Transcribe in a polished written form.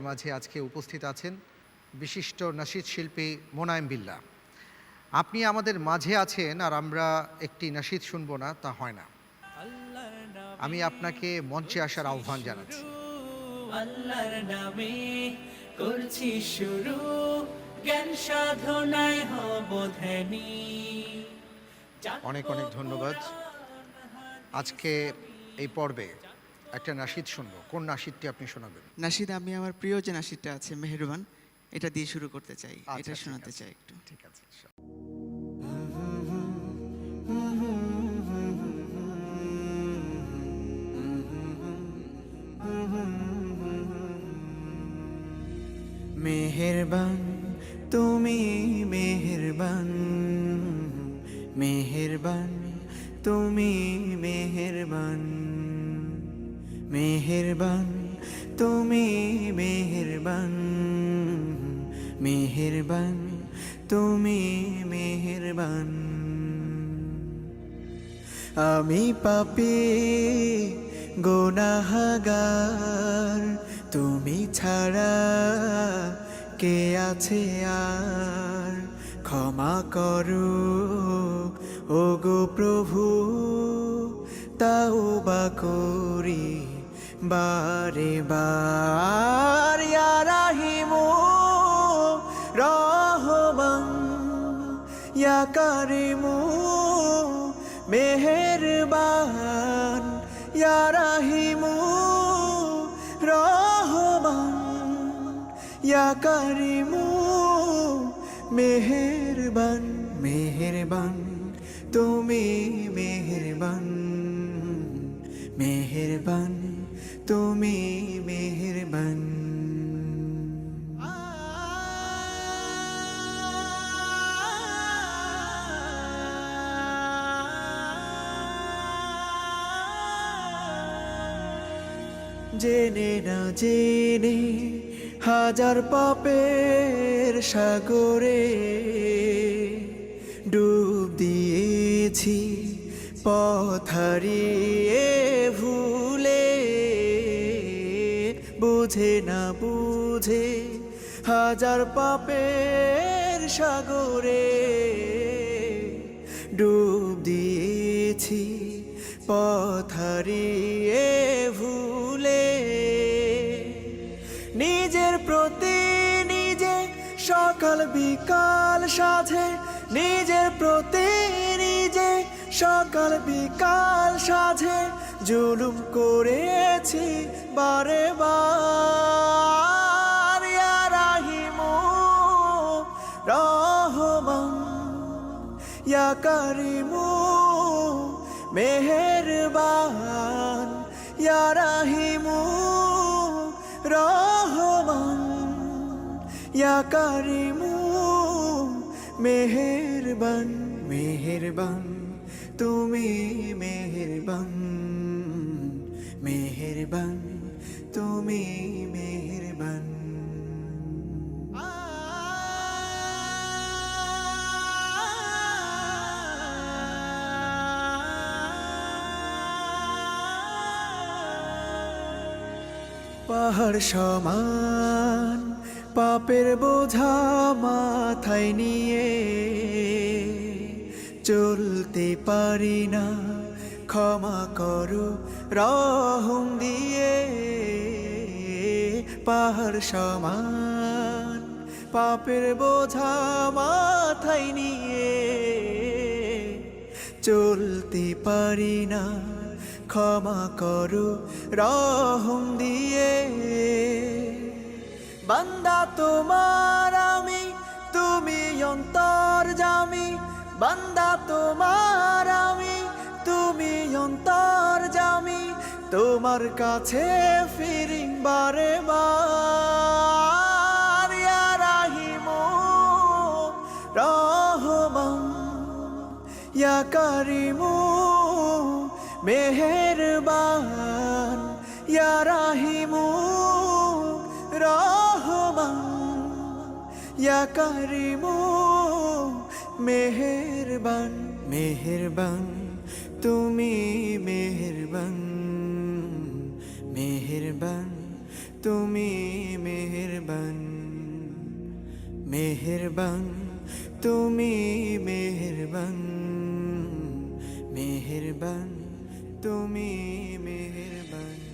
মাঝে আজকে উপস্থিত আছেন বিশিষ্ট নাশিদ শিল্পী মোনায়েম বিল্লাহ। আপনি আমাদের মাঝে আছেন আর আমরা একটি নাশিদ শুনবো না, তা হয় না। আমি আপনাকে মঞ্চে আসার আহ্বান জানাচ্ছি। আল্লাহর নামে করছি শুরু, জ্ঞান সাধনায় হব ধ্যানী। অনেক অনেক ধন্যবাদ। আজকে এই পর্বে একটা নাশিদ শুনবো। কোন নাশিদটি আপনি শোনাবেন? নাশিদ, আমি আমার প্রিয় যে নাশিদটা আছে মেহেরবান, এটা দিয়ে শুরু করতে চাই। আচ্ছা, এটা ঠিক শোনাতে আছে, চাই একটু। ঠিক আছে। মেহেরবান তুমি, মেহেরবান, মেহেরবান তুমি, মেহেরবান, মেহেরবান তুমি, মেহেরবান, মেহেরবান তুমি, মেহেরবান। আমি পাপী গুনাহগার, তুমি ছাড়া কে আছে আর? ক্ষমা করো ওগো প্রভু, তাওবা করি বারে বার। ইয়া রাহিমু রহমান, ইয়া কারিমু মেহেরবান, ইয়া রাহিমু রহমান, ইয়া কারিমু মেহেরবান। মেহেরবান তুমি, মেহেরবান, মেহেরবান তুমি, মেহেরবান। জেনে না জেনে হাজার পাপের সাগরে ডুব দিয়েছি, পথ হারিয়ে ভুলে। বুঝে না বুঝে হাজার পাপের সাগরে ডুব দিয়েছি, পথ হারিয়ে ভুলে। নিজের প্রতি নিজে সকাল বিকাল সাধে, নিজের প্রতি নিজে সকাল বিকাল সাধে জুলুম করেছি বারে বার। ইয়া রাহিমু রহমান, ইয়া কারিমু মেহেরবান, ইয়া রাহিমু রহমান, ইয়া কারিমু মেহেরবান। মেহেরবান তুমি, মেহেরবান, মেহেরবান তুমি, মেহেরবান। পাহাড় সমান পাপের বোঝা মাথায় নিয়ে চলতে পারি না, ক্ষমা করো রহম দিয়ে। পাহাড় সমান পাপের বোঝা মাথায় নিয়ে চলতে পারি না, ক্ষমা করো রহম দিয়ে। বান্দা তোমার আমি, তুমি অন্তর্যামী। বান্দা তোমার আমি, তুমি অন্তর্যামী। তোমার কাছে ফিরি বারে বার। ইয়া রাহিমু রহমান, ইয়া কারিমু মেহেরবান, ইয়া রাহিমু রহমান, ইয়া কারিমু মেহেরবান। মেহেরবান তুমি, মেহেরবান, মেহেরবান তুমি মেহেরবান, মেহেরবান, তুমি মেহেরবান, মেহেরবান, তুমি মেহেরবান।